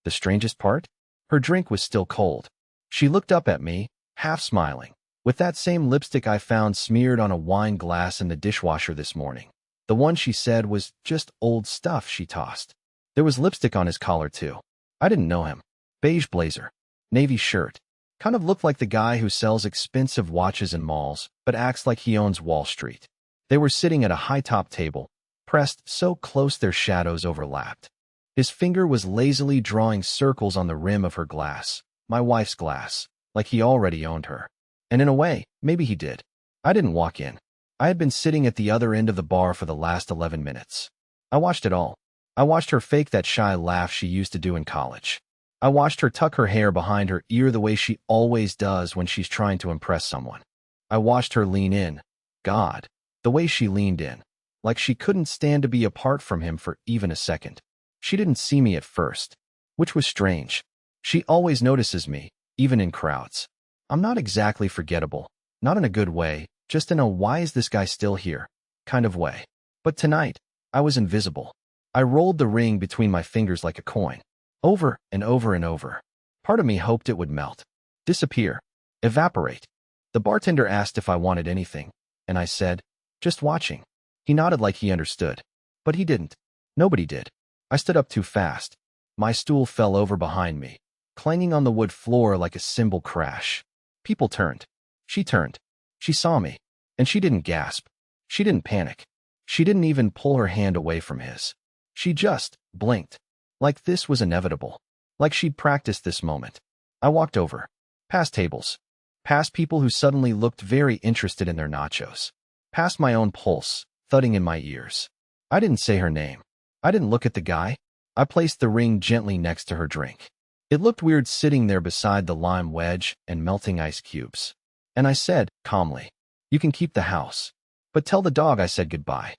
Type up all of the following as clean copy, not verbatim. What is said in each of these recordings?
The strangest part? Her drink was still cold. She looked up at me, half smiling, with that same lipstick I found smeared on a wine glass in the dishwasher this morning. The one she said was just old stuff she tossed. There was lipstick on his collar, too. I didn't know him. Beige blazer, navy shirt. Kind of looked like the guy who sells expensive watches in malls, but acts like he owns Wall Street. They were sitting at a high-top table, pressed so close their shadows overlapped. His finger was lazily drawing circles on the rim of her glass, my wife's glass, like he already owned her. And in a way, maybe he did. I didn't walk in. I had been sitting at the other end of the bar for the last 11 minutes. I watched it all. I watched her fake that shy laugh she used to do in college. I watched her tuck her hair behind her ear the way she always does when she's trying to impress someone. I watched her lean in. God, the way she leaned in. Like she couldn't stand to be apart from him for even a second. She didn't see me at first, which was strange. She always notices me, even in crowds. I'm not exactly forgettable, not in a good way, just in a why is this guy still here kind of way. But tonight, I was invisible. I rolled the ring between my fingers like a coin, over and over and over. Part of me hoped it would melt, disappear, evaporate. The bartender asked if I wanted anything, and I said, just watching. He nodded like he understood, but he didn't. Nobody did. I stood up too fast. My stool fell over behind me, clanging on the wood floor like a cymbal crash. People turned. She turned. She saw me, and she didn't gasp. She didn't panic. She didn't even pull her hand away from his. She just blinked, like this was inevitable, like she'd practiced this moment. I walked over, past tables, past people who suddenly looked very interested in their nachos, past my own pulse, thudding in my ears. I didn't say her name. I didn't look at the guy. I placed the ring gently next to her drink. It looked weird sitting there beside the lime wedge and melting ice cubes. And I said, calmly, you can keep the house. But tell the dog I said goodbye.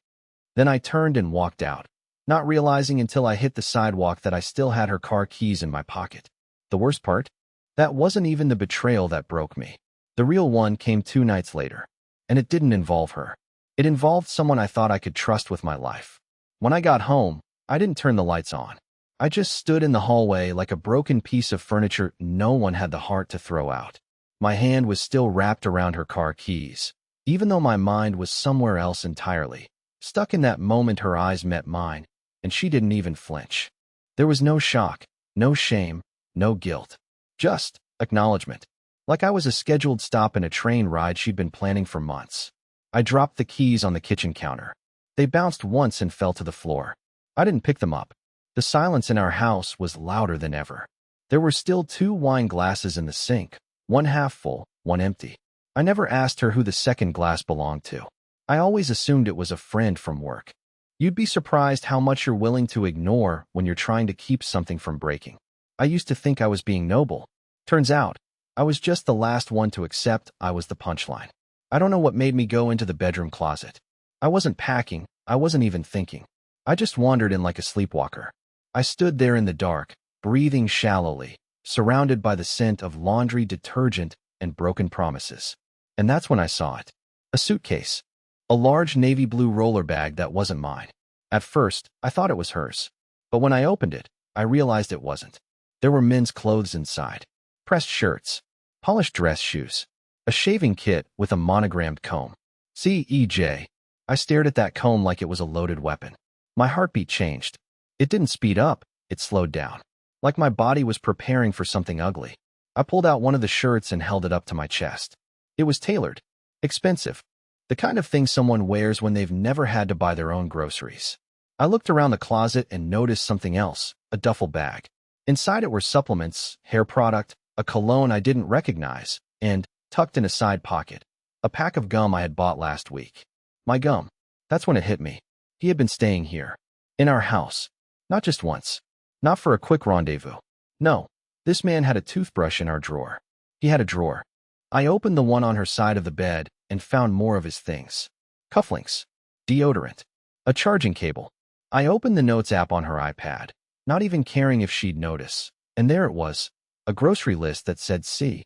Then I turned and walked out, not realizing until I hit the sidewalk that I still had her car keys in my pocket. The worst part? That wasn't even the betrayal that broke me. The real one came 2 nights later. And it didn't involve her. It involved someone I thought I could trust with my life. When I got home, I didn't turn the lights on. I just stood in the hallway like a broken piece of furniture no one had the heart to throw out. My hand was still wrapped around her car keys, even though my mind was somewhere else entirely. Stuck in that moment her eyes met mine, and she didn't even flinch. There was no shock, no shame, no guilt. Just acknowledgement. Like I was a scheduled stop in a train ride she'd been planning for months. I dropped the keys on the kitchen counter. They bounced once and fell to the floor. I didn't pick them up. The silence in our house was louder than ever. There were still 2 wine glasses in the sink, one half full, one empty. I never asked her who the second glass belonged to. I always assumed it was a friend from work. You'd be surprised how much you're willing to ignore when you're trying to keep something from breaking. I used to think I was being noble. Turns out, I was just the last one to accept I was the punchline. I don't know what made me go into the bedroom closet. I wasn't packing, I wasn't even thinking. I just wandered in like a sleepwalker. I stood there in the dark, breathing shallowly, surrounded by the scent of laundry detergent and broken promises. And that's when I saw it. A suitcase. A large navy blue roller bag that wasn't mine. At first, I thought it was hers. But when I opened it, I realized it wasn't. There were men's clothes inside. Pressed shirts. Polished dress shoes. A shaving kit with a monogrammed comb. CEJ. I stared at that comb like it was a loaded weapon. My heartbeat changed. It didn't speed up, it slowed down. Like my body was preparing for something ugly. I pulled out one of the shirts and held it up to my chest. It was tailored. Expensive. The kind of thing someone wears when they've never had to buy their own groceries. I looked around the closet and noticed something else, a duffel bag. Inside it were supplements, hair product, a cologne I didn't recognize, and, tucked in a side pocket, a pack of gum I had bought last week. My gum. That's when it hit me. He had been staying here. In our house. Not just once. Not for a quick rendezvous. No. This man had a toothbrush in our drawer. He had a drawer. I opened the one on her side of the bed and found more of his things. Cufflinks. Deodorant. A charging cable. I opened the notes app on her iPad, not even caring if she'd notice. And there it was. A grocery list that said C.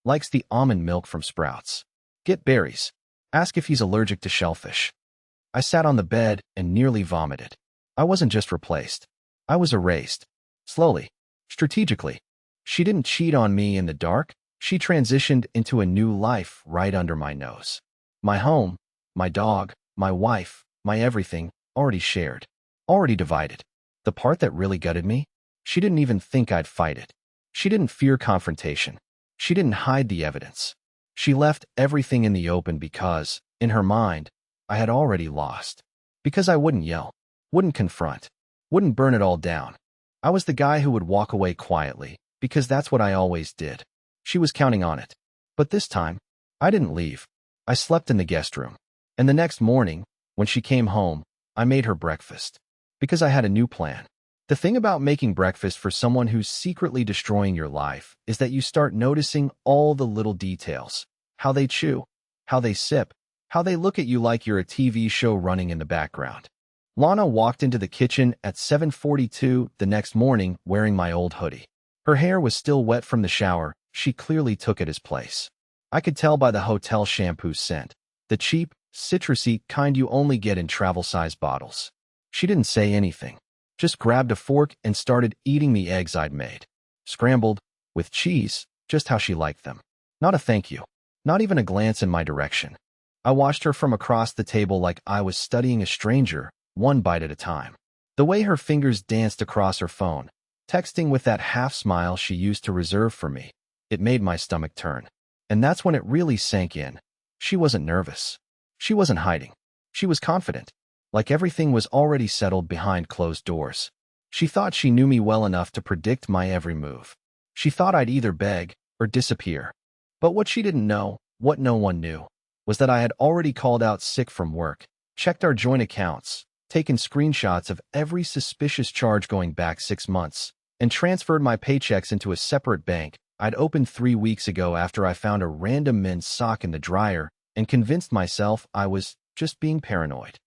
Likes the almond milk from Sprouts. Get berries. Ask if he's allergic to shellfish. I sat on the bed and nearly vomited. I wasn't just replaced. I was erased. Slowly. strategically. She didn't cheat on me in the dark. She transitioned into a new life right under my nose. My home, my dog, my wife, my everything, already shared, already divided. The part that really gutted me? She didn't even think I'd fight it. She didn't fear confrontation. She didn't hide the evidence. She left everything in the open because, in her mind, I had already lost. Because I wouldn't yell, wouldn't confront, wouldn't burn it all down. I was the guy who would walk away quietly, because that's what I always did. She was counting on it. But this time, I didn't leave. I slept in the guest room. And the next morning, when she came home, I made her breakfast. Because I had a new plan. The thing about making breakfast for someone who's secretly destroying your life is that you start noticing all the little details. How they chew, how they sip, how they look at you like you're a TV show running in the background. Lana walked into the kitchen at 7:42 the next morning wearing my old hoodie. Her hair was still wet from the shower. She clearly took it as place. I could tell by the hotel shampoo scent, the cheap, citrusy kind you only get in travel-size bottles. She didn't say anything, just grabbed a fork and started eating the eggs I'd made. Scrambled, with cheese, just how she liked them. Not a thank you, not even a glance in my direction. I watched her from across the table like I was studying a stranger, one bite at a time. The way her fingers danced across her phone, texting with that half-smile she used to reserve for me, it made my stomach turn. And that's when it really sank in. She wasn't nervous. She wasn't hiding. She was confident, like everything was already settled behind closed doors. She thought she knew me well enough to predict my every move. She thought I'd either beg or disappear. But what she didn't know, what no one knew, was that I had already called out sick from work, checked our joint accounts, taken screenshots of every suspicious charge going back 6 months, and transferred my paychecks into a separate bank I'd opened 3 weeks ago after I found a random men's sock in the dryer and convinced myself I was just being paranoid.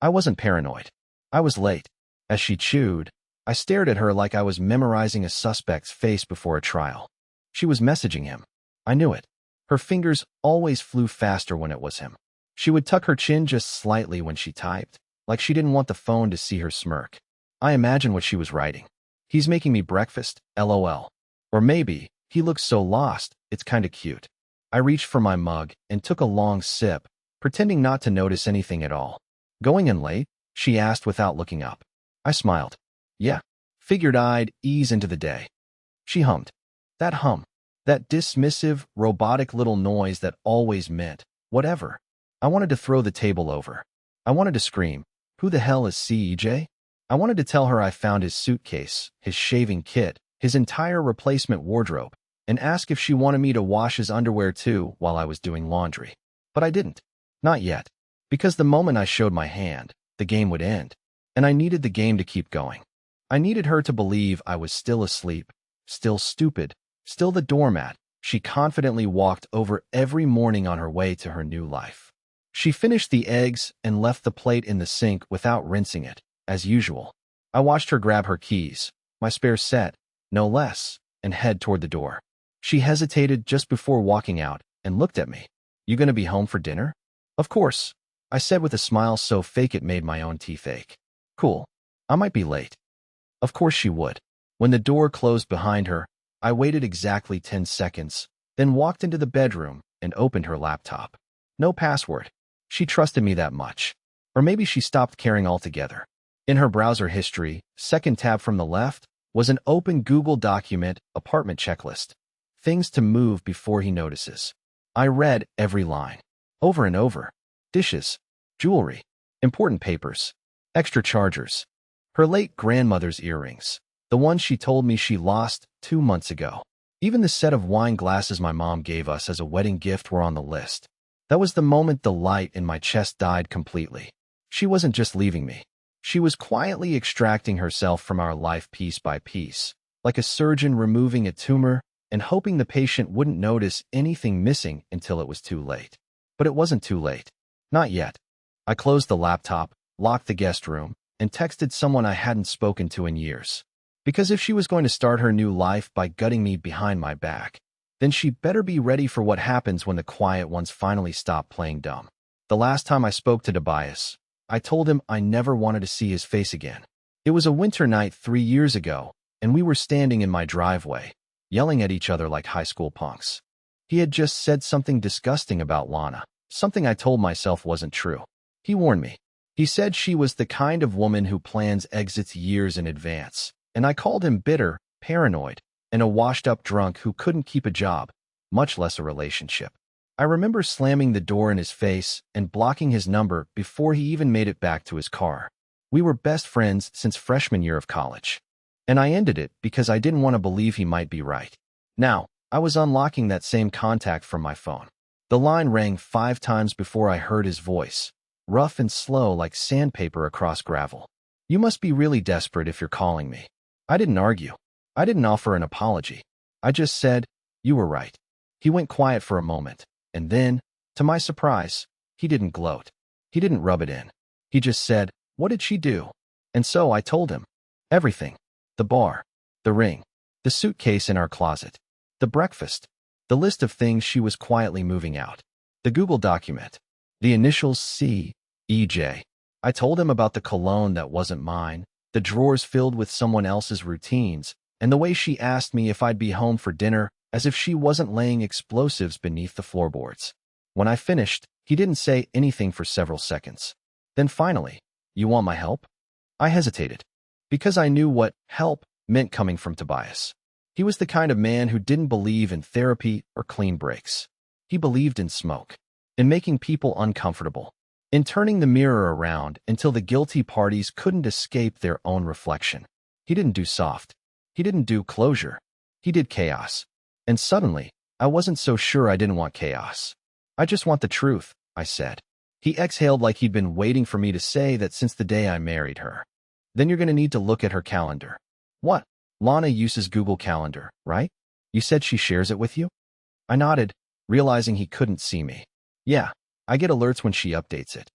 I wasn't paranoid. I was late. As she chewed, I stared at her like I was memorizing a suspect's face before a trial. She was messaging him. I knew it. Her fingers always flew faster when it was him. She would tuck her chin just slightly when she typed, like she didn't want the phone to see her smirk. I imagined what she was writing. He's making me breakfast, LOL. Or maybe, he looks so lost, it's kinda cute. I reached for my mug and took a long sip, pretending not to notice anything at all. Going in late? She asked without looking up. I smiled. Yeah. Figured I'd ease into the day. She hummed. That hum. That dismissive, robotic little noise that always meant, whatever. I wanted to throw the table over. I wanted to scream, who the hell is CEJ? I wanted to tell her I found his suitcase, his shaving kit, his entire replacement wardrobe, and ask if she wanted me to wash his underwear too while I was doing laundry. But I didn't. Not yet. Because the moment I showed my hand, the game would end. And I needed the game to keep going. I needed her to believe I was still asleep, still stupid, still the doormat she confidently walked over every morning on her way to her new life. She finished the eggs and left the plate in the sink without rinsing it, as usual. I watched her grab her keys, my spare set, no less, and head toward the door. She hesitated just before walking out and looked at me. You gonna be home for dinner? Of course, I said with a smile so fake it made my own teeth ache. Cool. I might be late. Of course she would. When the door closed behind her, I waited exactly 10 seconds, then walked into the bedroom and opened her laptop. No password. She trusted me that much. Or maybe she stopped caring altogether. In her browser history, second tab from the left, was an open Google document, apartment checklist. Things to move before he notices. I read every line. Over and over. Dishes. Jewelry. Important papers. Extra chargers. Her late grandmother's earrings. The ones she told me she lost 2 months ago. Even the set of wine glasses my mom gave us as a wedding gift were on the list. That was the moment the light in my chest died completely. She wasn't just leaving me. She was quietly extracting herself from our life piece by piece, like a surgeon removing a tumor and hoping the patient wouldn't notice anything missing until it was too late. But it wasn't too late. Not yet. I closed the laptop, locked the guest room, and texted someone I hadn't spoken to in years. Because if she was going to start her new life by gutting me behind my back, then she better be ready for what happens when the quiet ones finally stop playing dumb. The last time I spoke to Tobias, I told him I never wanted to see his face again. It was a winter night 3 years ago, and we were standing in my driveway, yelling at each other like high school punks. He had just said something disgusting about Lana, something I told myself wasn't true. He warned me. He said she was the kind of woman who plans exits years in advance, and I called him bitter, paranoid, and a washed-up drunk who couldn't keep a job, much less a relationship. I remember slamming the door in his face and blocking his number before he even made it back to his car. We were best friends since freshman year of college. And I ended it because I didn't want to believe he might be right. Now, I was unlocking that same contact from my phone. The line rang 5 times before I heard his voice, rough and slow like sandpaper across gravel. "You must be really desperate if you're calling me." I didn't argue. I didn't offer an apology. I just said, "You were right." He went quiet for a moment, and then, to my surprise, he didn't gloat. He didn't rub it in. He just said, "What did she do?" And so I told him. Everything. The bar. The ring. The suitcase in our closet. The breakfast. The list of things she was quietly moving out. The Google document. The initials C.E.J. I told him about the cologne that wasn't mine, the drawers filled with someone else's routines, and the way she asked me if I'd be home for dinner as if she wasn't laying explosives beneath the floorboards. When I finished, he didn't say anything for several seconds. Then finally, "You want my help?" I hesitated, because I knew what help meant coming from Tobias. He was the kind of man who didn't believe in therapy or clean breaks. He believed in smoke, in making people uncomfortable, in turning the mirror around until the guilty parties couldn't escape their own reflection. He didn't do soft. He didn't do closure. He did chaos. And suddenly, I wasn't so sure I didn't want chaos. "I just want the truth," I said. He exhaled like he'd been waiting for me to say that since the day I married her. "Then you're going to need to look at her calendar." "What?" "Lana uses Google Calendar, right? You said she shares it with you?" I nodded, realizing he couldn't see me. "Yeah, I get alerts when she updates it."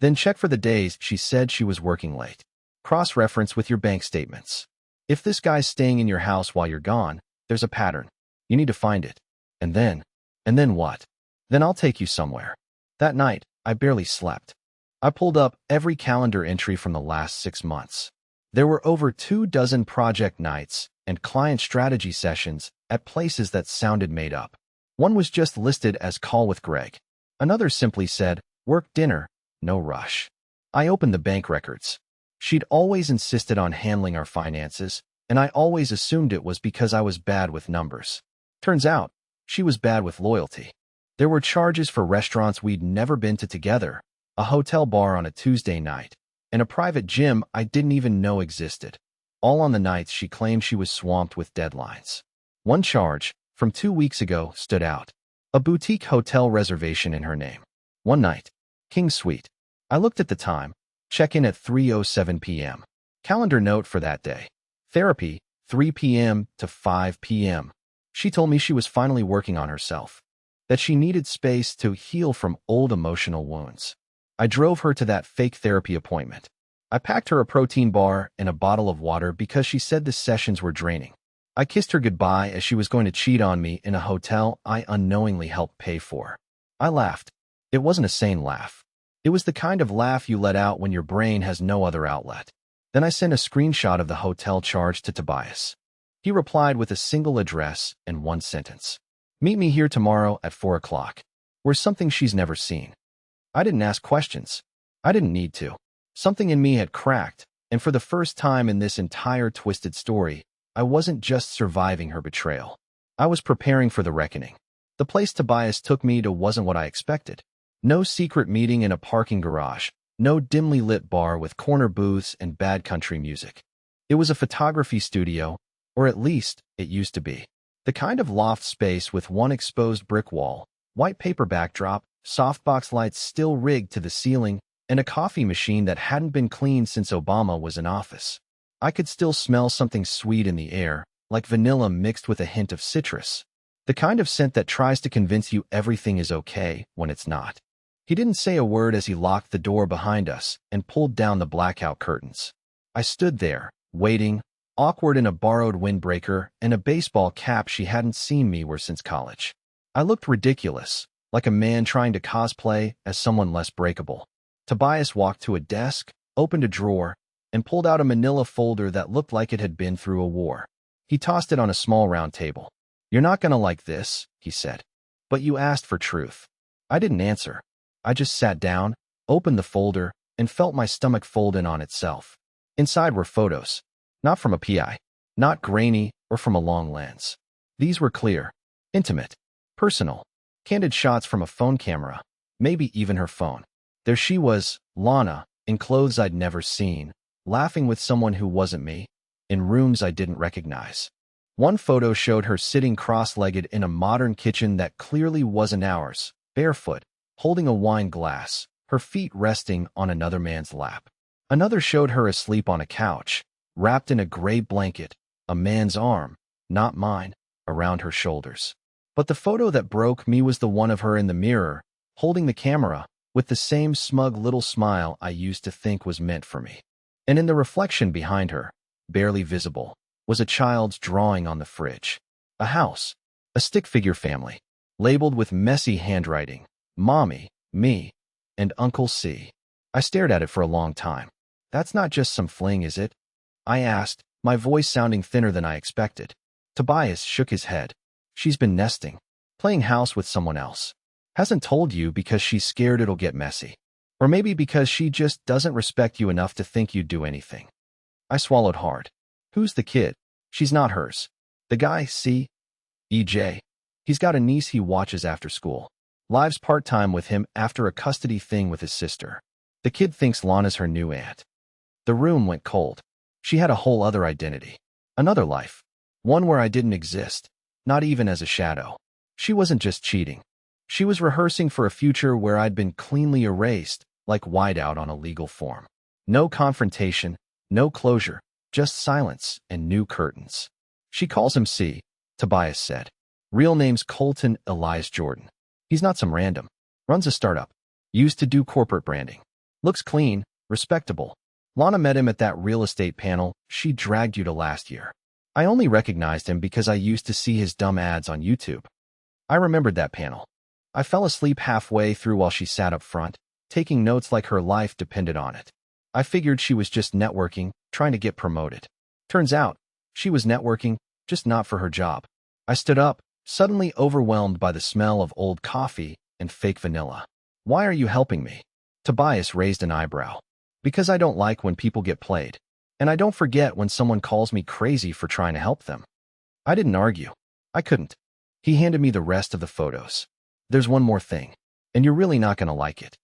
"Then check for the days she said she was working late. Cross-reference with your bank statements. If this guy's staying in your house while you're gone, there's a pattern. You need to find it. And then what? Then I'll take you somewhere." That night, I barely slept. I pulled up every calendar entry from the last 6 months. There were over 24 project nights and client strategy sessions at places that sounded made up. One was just listed as "call with Greg." Another simply said, "work dinner, no rush." I opened the bank records. She'd always insisted on handling our finances, and I always assumed it was because I was bad with numbers. Turns out, she was bad with loyalty. There were charges for restaurants we'd never been to together, a hotel bar on a Tuesday night, and a private gym I didn't even know existed, all on the nights she claimed she was swamped with deadlines. One charge, from 2 weeks ago, stood out. A boutique hotel reservation in her name. One night. King Suite. I looked at the time. Check-in at 3:07 p.m. Calendar note for that day. Therapy, 3 p.m. to 5 p.m. She told me she was finally working on herself, that she needed space to heal from old emotional wounds. I drove her to that fake therapy appointment. I packed her a protein bar and a bottle of water because she said the sessions were draining. I kissed her goodbye as she was going to cheat on me in a hotel I unknowingly helped pay for. I laughed. It wasn't a sane laugh. It was the kind of laugh you let out when your brain has no other outlet. Then I sent a screenshot of the hotel charge to Tobias. He replied with a single address and one sentence. "Meet me here tomorrow at 4 o'clock. We're something she's never seen." I didn't ask questions. I didn't need to. Something in me had cracked, and for the first time in this entire twisted story, I wasn't just surviving her betrayal. I was preparing for the reckoning. The place Tobias took me to wasn't what I expected. No secret meeting in a parking garage. No dimly lit bar with corner booths and bad country music. It was a photography studio, or at least it used to be. The kind of loft space with one exposed brick wall, white paper backdrop, softbox lights still rigged to the ceiling, and a coffee machine that hadn't been cleaned since Obama was in office. I could still smell something sweet in the air, like vanilla mixed with a hint of citrus. The kind of scent that tries to convince you everything is okay when it's not. He didn't say a word as he locked the door behind us and pulled down the blackout curtains. I stood there, waiting, awkward in a borrowed windbreaker and a baseball cap she hadn't seen me wear since college. I looked ridiculous, like a man trying to cosplay as someone less breakable. Tobias walked to a desk, opened a drawer, and pulled out a manila folder that looked like it had been through a war. He tossed it on a small round table. "You're not gonna like this," he said. "But you asked for truth." I didn't answer. I just sat down, opened the folder, and felt my stomach fold in on itself. Inside were photos. Not from a PI. Not grainy or from a long lens. These were clear, intimate, personal, candid shots from a phone camera, maybe even her phone. There she was, Lana, in clothes I'd never seen, laughing with someone who wasn't me, in rooms I didn't recognize. One photo showed her sitting cross-legged in a modern kitchen that clearly wasn't ours, barefoot, holding a wine glass, her feet resting on another man's lap. Another showed her asleep on a couch, wrapped in a gray blanket, a man's arm, not mine, around her shoulders. But the photo that broke me was the one of her in the mirror, holding the camera, with the same smug little smile I used to think was meant for me. And in the reflection behind her, barely visible, was a child's drawing on the fridge. A house, a stick figure family, labeled with messy handwriting, Mommy, me, and Uncle C. I stared at it for a long time. "That's not just some fling, is it?" I asked, my voice sounding thinner than I expected. Tobias shook his head. "She's been nesting, playing house with someone else. Hasn't told you because she's scared it'll get messy. Or maybe because she just doesn't respect you enough to think you'd do anything." I swallowed hard. "Who's the kid?" "She's not hers. The guy, see? EJ. He's got a niece he watches after school. Lives part-time with him after a custody thing with his sister. The kid thinks Lana's her new aunt." The room went cold. She had a whole other identity. Another life. One where I didn't exist, not even as a shadow. She wasn't just cheating. She was rehearsing for a future where I'd been cleanly erased, like whiteout on a legal form. No confrontation, no closure, just silence and new curtains. "She calls him C," Tobias said. "Real name's Colton Elias Jordan. He's not some random. Runs a startup. Used to do corporate branding. Looks clean, respectable. Lana met him at that real estate panel she dragged you to last year. I only recognized him because I used to see his dumb ads on YouTube." I remembered that panel. I fell asleep halfway through while she sat up front, taking notes like her life depended on it. I figured she was just networking, trying to get promoted. Turns out, she was networking, just not for her job. I stood up, suddenly overwhelmed by the smell of old coffee and fake vanilla. "Why are you helping me?" Tobias raised an eyebrow. "Because I don't like when people get played. And I don't forget when someone calls me crazy for trying to help them." I didn't argue. I couldn't. He handed me the rest of the photos. "There's one more thing, and you're really not going to like it."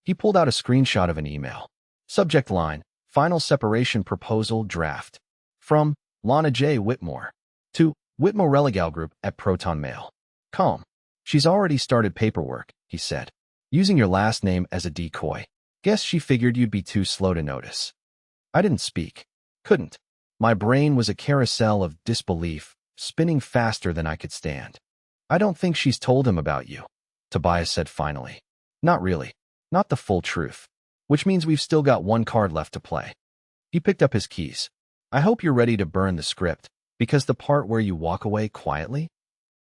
He pulled out a screenshot of an email. Subject line, "Final Separation Proposal Draft." From Lana J. Whitmore. To Whitmore Religal Group at Proton Mail. "Calm. She's already started paperwork," he said. "Using your last name as a decoy. Guess she figured you'd be too slow to notice." I didn't speak. Couldn't. My brain was a carousel of disbelief, spinning faster than I could stand. "I don't think she's told him about you," Tobias said finally. "Not really. Not the full truth. Which means we've still got one card left to play." He picked up his keys. "I hope you're ready to burn the script, because the part where you walk away quietly?"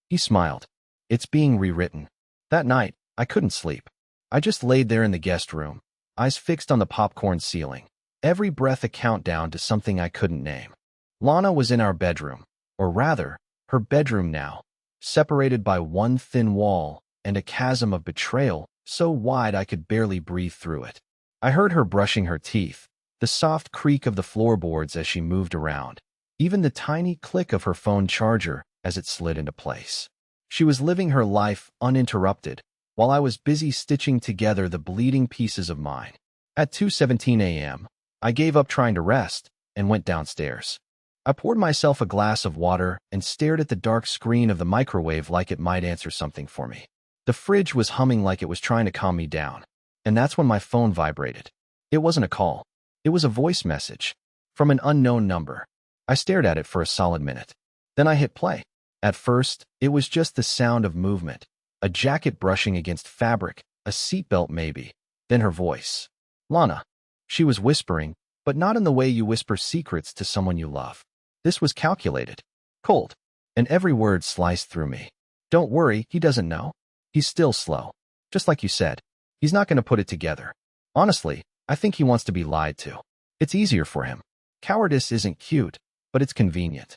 He smiled. "It's being rewritten." That night, I couldn't sleep. I just laid there in the guest room, eyes fixed on the popcorn ceiling, every breath a countdown to something I couldn't name. Lana was in our bedroom, or rather, her bedroom now, separated by one thin wall and a chasm of betrayal so wide I could barely breathe through it. I heard her brushing her teeth, the soft creak of the floorboards as she moved around, even the tiny click of her phone charger as it slid into place. She was living her life uninterrupted, while I was busy stitching together the bleeding pieces of mine. At 2:17 a.m., I gave up trying to rest and went downstairs. I poured myself a glass of water and stared at the dark screen of the microwave like it might answer something for me. The fridge was humming like it was trying to calm me down, and that's when my phone vibrated. It wasn't a call. It was a voice message from an unknown number. I stared at it for a solid minute. Then I hit play. At first, it was just the sound of movement, a jacket brushing against fabric, a seatbelt maybe. Then her voice. "Lana." She was whispering, but not in the way you whisper secrets to someone you love. This was calculated, cold, and every word sliced through me. "Don't worry, he doesn't know. He's still slow. Just like you said. He's not going to put it together. Honestly, I think he wants to be lied to." It's easier for him. Cowardice isn't cute, but it's convenient.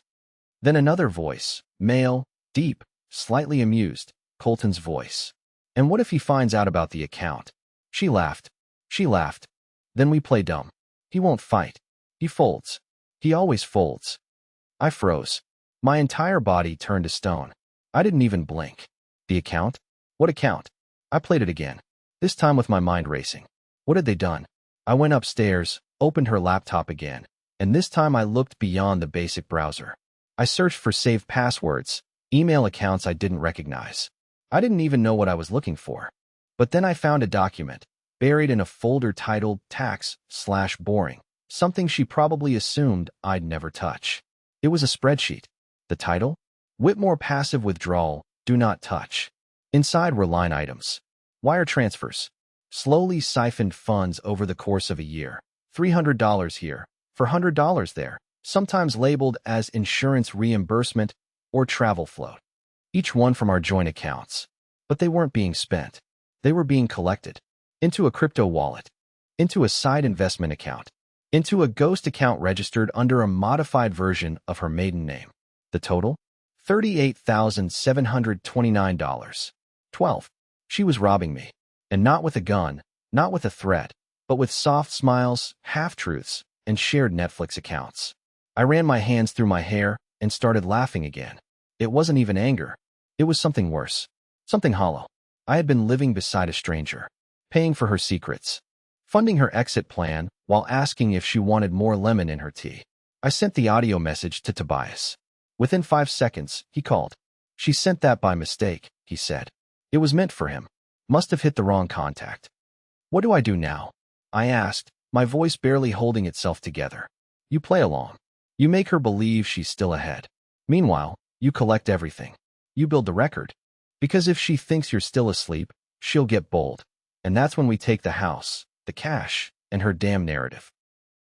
Then another voice, male, deep, slightly amused, Colton's voice. And what if he finds out about the account? She laughed. She laughed. Then we play dumb. He won't fight. He folds. He always folds. I froze. My entire body turned to stone. I didn't even blink. The account? What account? I played it again, this time with my mind racing. What had they done? I went upstairs, opened her laptop again, and this time I looked beyond the basic browser. I searched for saved passwords, email accounts I didn't recognize. I didn't even know what I was looking for. But then I found a document, buried in a folder titled tax/boring, something she probably assumed I'd never touch. It was a spreadsheet. The title? Whitmore Passive Withdrawal, Do Not Touch. Inside were line items. Wire transfers. Slowly siphoned funds over the course of a year. $300 here, $400 there, sometimes labeled as insurance reimbursement or travel float. Each one from our joint accounts. But they weren't being spent. They were being collected. Into a crypto wallet. Into a side investment account. Into a ghost account registered under a modified version of her maiden name. The total? $38,729. 12. She was robbing me. And not with a gun, not with a threat, but with soft smiles, half-truths, and shared Netflix accounts. I ran my hands through my hair and started laughing again. It wasn't even anger. It was something worse. Something hollow. I had been living beside a stranger, paying for her secrets, funding her exit plan while asking if she wanted more lemon in her tea. I sent the audio message to Tobias. Within 5 seconds, he called. She sent that by mistake, he said. It was meant for him. Must have hit the wrong contact. What do I do now? I asked, my voice barely holding itself together. You play along. You make her believe she's still ahead. Meanwhile, you collect everything. You build the record. Because if she thinks you're still asleep, she'll get bold. And that's when we take the house, the cash, and her damn narrative.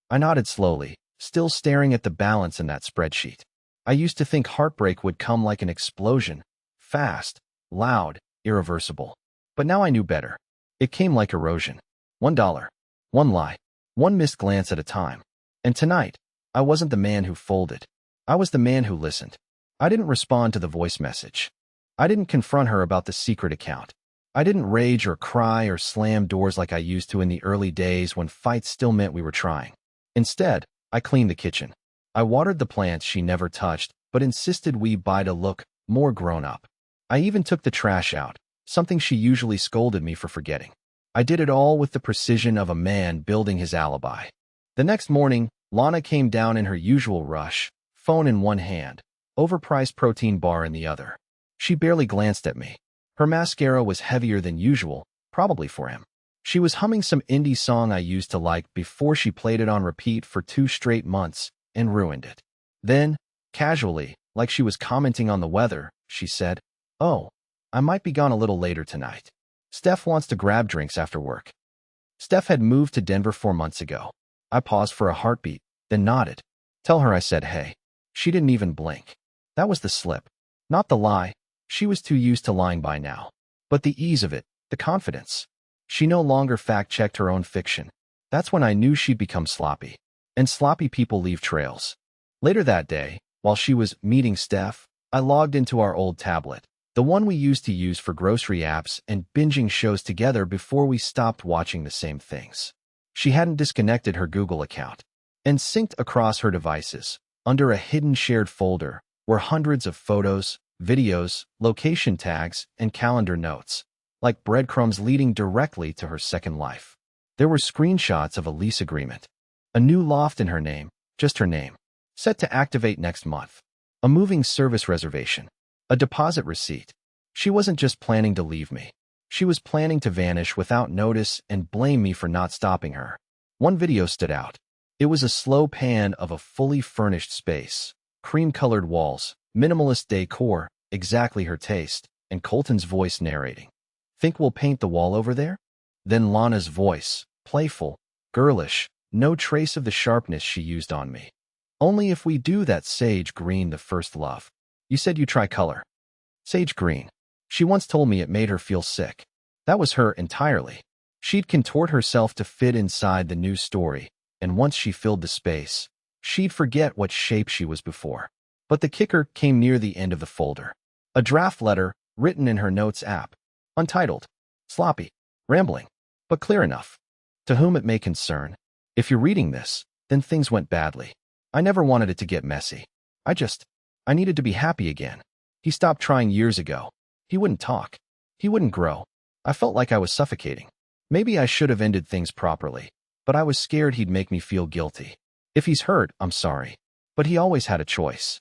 I nodded slowly, still staring at the balance in that spreadsheet. I used to think heartbreak would come like an explosion. Fast, loud, irreversible. But now I knew better. It came like erosion. $1. One lie. One missed glance at a time. And tonight, I wasn't the man who folded. I was the man who listened. I didn't respond to the voice message. I didn't confront her about the secret account. I didn't rage or cry or slam doors like I used to in the early days when fights still meant we were trying. Instead, I cleaned the kitchen. I watered the plants she never touched, but insisted we buy to look more grown up. I even took the trash out, something she usually scolded me for forgetting. I did it all with the precision of a man building his alibi. The next morning, Lana came down in her usual rush, phone in one hand, overpriced protein bar in the other. She barely glanced at me. Her mascara was heavier than usual, probably for him. She was humming some indie song I used to like before she played it on repeat for 2 straight months and ruined it. Then, casually, like she was commenting on the weather, she said, "Oh, I might be gone a little later tonight. Steph wants to grab drinks after work." Steph had moved to Denver 4 months ago. I paused for a heartbeat, then nodded. Tell her I said hey. She didn't even blink. That was the slip. Not the lie. She was too used to lying by now. But the ease of it, the confidence. She no longer fact-checked her own fiction. That's when I knew she'd become sloppy. And sloppy people leave trails. Later that day, while she was meeting Steph, I logged into our old tablet, the one we used to use for grocery apps and binging shows together before we stopped watching the same things. She hadn't disconnected her Google account. And synced across her devices, under a hidden shared folder, were hundreds of photos, videos, location tags, and calendar notes, like breadcrumbs leading directly to her second life. There were screenshots of a lease agreement, a new loft in her name, just her name, set to activate next month, a moving service reservation, a deposit receipt. She wasn't just planning to leave me. She was planning to vanish without notice and blame me for not stopping her. One video stood out. It was a slow pan of a fully furnished space, cream-colored walls, minimalist decor, exactly her taste, and Colton's voice narrating. "Think we'll paint the wall over there?" Then Lana's voice, playful, girlish, no trace of the sharpness she used on me. "Only if we do that sage green, the first love. You said you try color." Sage green. She once told me it made her feel sick. That was her entirely. She'd contort herself to fit inside the news story, and once she filled the space, she'd forget what shape she was before. But the kicker came near the end of the folder. A draft letter written in her notes app. Untitled. Sloppy. Rambling. But clear enough. To whom it may concern, if you're reading this, then things went badly. I never wanted it to get messy. I needed to be happy again. He stopped trying years ago. He wouldn't talk. He wouldn't grow. I felt like I was suffocating. Maybe I should have ended things properly, but I was scared he'd make me feel guilty. If he's hurt, I'm sorry. But he always had a choice.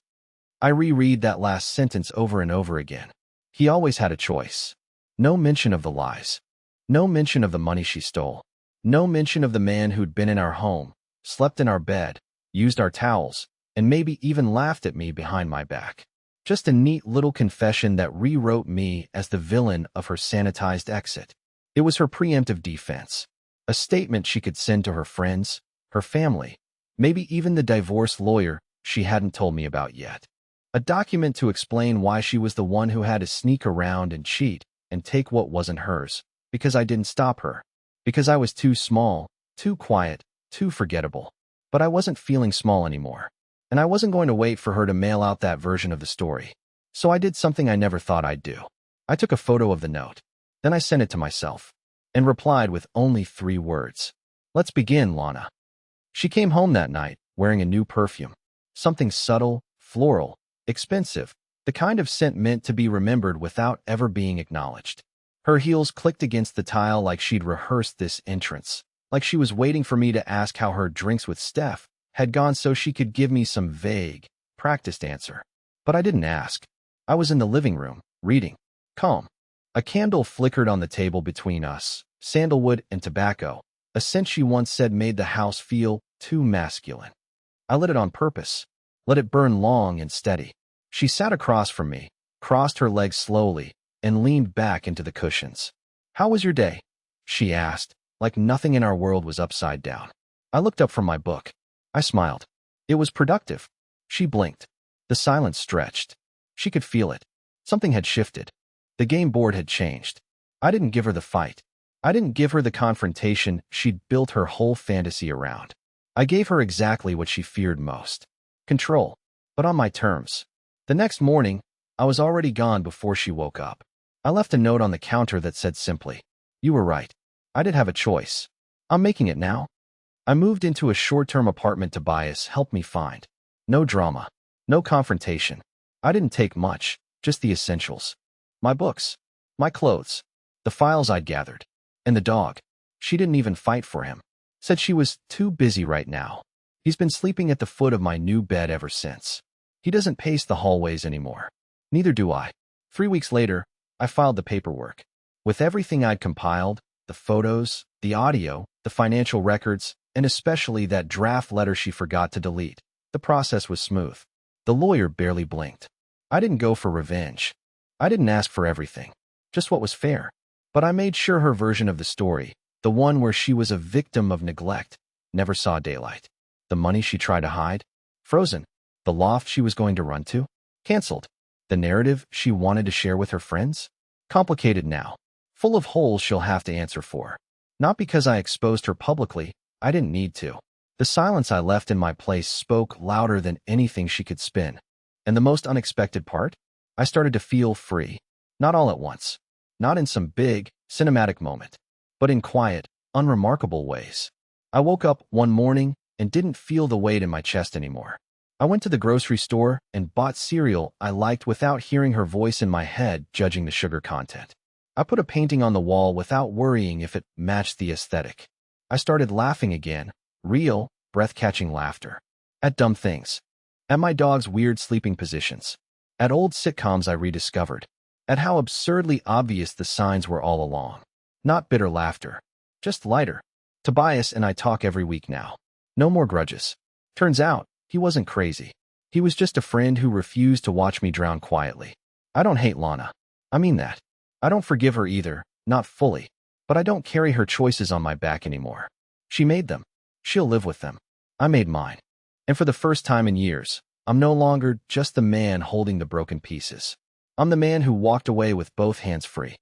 I reread that last sentence over and over again. He always had a choice. No mention of the lies. No mention of the money she stole. No mention of the man who'd been in our home, slept in our bed, used our towels, and maybe even laughed at me behind my back. Just a neat little confession that rewrote me as the villain of her sanitized exit. It was her preemptive defense. A statement she could send to her friends, her family, maybe even the divorce lawyer she hadn't told me about yet. A document to explain why she was the one who had to sneak around and cheat and take what wasn't hers, because I didn't stop her. Because I was too small, too quiet, too forgettable. But I wasn't feeling small anymore. And I wasn't going to wait for her to mail out that version of the story. So I did something I never thought I'd do. I took a photo of the note. Then I sent it to myself. And replied with only 3 words. Let's begin, Lana. She came home that night, wearing a new perfume. Something subtle, floral, expensive, the kind of scent meant to be remembered without ever being acknowledged. Her heels clicked against the tile like she'd rehearsed this entrance, like she was waiting for me to ask how her drinks with Steph had gone so she could give me some vague, practiced answer. But I didn't ask. I was in the living room, reading. Calm. A candle flickered on the table between us, sandalwood and tobacco, a scent she once said made the house feel too masculine. I lit it on purpose, let it burn long and steady. She sat across from me, crossed her legs slowly, and leaned back into the cushions. How was your day? She asked, like nothing in our world was upside down. I looked up from my book. I smiled. It was productive. She blinked. The silence stretched. She could feel it. Something had shifted. The game board had changed. I didn't give her the fight. I didn't give her the confrontation she'd built her whole fantasy around. I gave her exactly what she feared most. Control. But on my terms. The next morning, I was already gone before she woke up. I left a note on the counter that said simply, "You were right. I did have a choice. I'm making it now." I moved into a short-term apartment Tobias helped me find. No drama. No confrontation. I didn't take much, just the essentials. My books. My clothes. The files I'd gathered. And the dog. She didn't even fight for him. Said she was too busy right now. He's been sleeping at the foot of my new bed ever since. He doesn't pace the hallways anymore. Neither do I. 3 weeks later, I filed the paperwork. With everything I'd compiled, the photos, the audio, the financial records, and especially that draft letter she forgot to delete, the process was smooth. The lawyer barely blinked. I didn't go for revenge. I didn't ask for everything. Just what was fair. But I made sure her version of the story, the one where she was a victim of neglect, never saw daylight. The money she tried to hide? Frozen. The loft she was going to run to? Cancelled. The narrative she wanted to share with her friends? Complicated now. Full of holes she'll have to answer for. Not because I exposed her publicly, I didn't need to. The silence I left in my place spoke louder than anything she could spin. And the most unexpected part? I started to feel free. Not all at once. Not in some big, cinematic moment. But in quiet, unremarkable ways. I woke up one morning and didn't feel the weight in my chest anymore. I went to the grocery store and bought cereal I liked without hearing her voice in my head judging the sugar content. I put a painting on the wall without worrying if it matched the aesthetic. I started laughing again, real, breath-catching laughter. At dumb things. At my dog's weird sleeping positions. At old sitcoms I rediscovered. At how absurdly obvious the signs were all along. Not bitter laughter. Just lighter. Tobias and I talk every week now. No more grudges. Turns out, he wasn't crazy. He was just a friend who refused to watch me drown quietly. I don't hate Lana. I mean that. I don't forgive her either, not fully. But I don't carry her choices on my back anymore. She made them. She'll live with them. I made mine. And for the first time in years, I'm no longer just the man holding the broken pieces. I'm the man who walked away with both hands free.